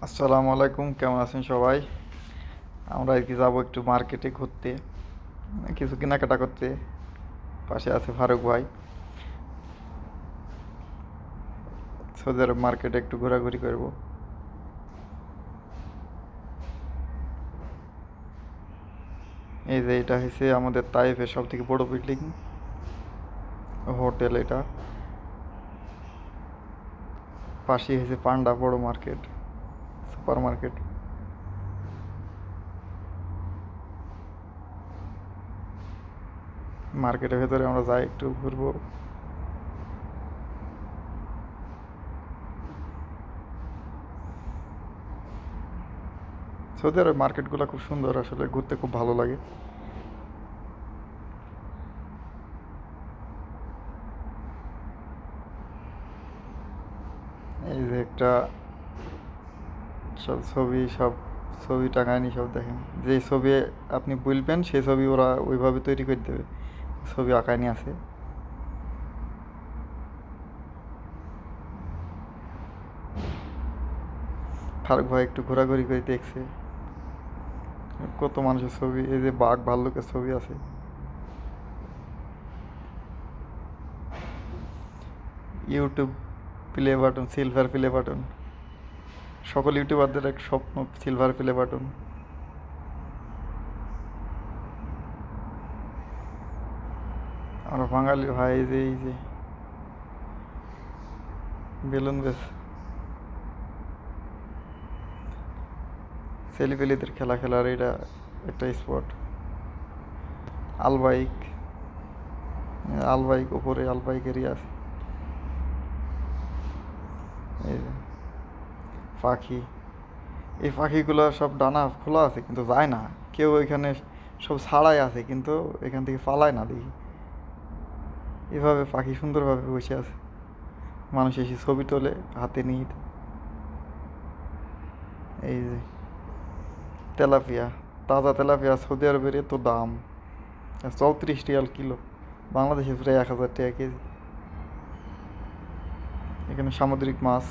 আসসালামু আলাইকুম, কেমন আছেন সবাই? আমরা আর কি যাবো একটু মার্কেটে ঘুরতে, কিছু কেনাকাটা করতে। পাশে আছে ফারুক ভাই। সৌদি আরব মার্কেটে একটু ঘোরাঘুরি করব। এই যে এটা হয়েছে আমাদের তাইফের সব থেকে বড় বিল্ডিং, হোটেল এটা। পাশেই হয়েছে পান্ডা বড় মার্কেট, সুপার মার্কেট। মার্কেটের ভেতরে আমরা যাই, একটু ঘুরবো। সৌদি আরব মার্কেটগুলো খুব সুন্দর, আসলে ঘুরতে খুব ভালো লাগে। এই যে একটা সব ছবি টাঙায়নি, সব দেখেন। যে ছবি আপনি বলবেন সেই ছবি ওরা ওইভাবে তৈরি করে দেবে। ছবি আঁকায়নি আছে। ফারুক ভাই একটু ঘোরাঘুরি করে দেখছে কত মানুষের ছবি। এই যে বাঘ ভাল্লুকের ছবি আছে। YouTube play button, silver play button. সকল ইউটিউবারদের এক স্বপ্ন, সিলভার প্লে বাটন। আমরা বাঙালি ভাই, এই যে বেলুন বেশ, ছেলেপেলেদের খেলা খেলার এটা একটা স্পট। আলবাইক, আলবাইক ওপরে আলবাইক এরিয়া আছে। এই যে পাখি, এই পাখিগুলো সব ডানা খোলা আছে কিন্তু যায় না। কেউ এখানে সব ছাড়াই আছে, কিন্তু এখান থেকে পালায় না দেখি। এভাবে পাখি সুন্দরভাবে বসে আছে, মানুষ এসে ছবি তোলে হাতে নিয়ে। এই যে তেলাপিয়া, তাজা তেলাপিয়া সৌদি আরবের এত দাম, 34 রিয়াল কিলো। বাংলাদেশে প্রায় 1000 টাকা কেজি। এখানে সামুদ্রিক মাছ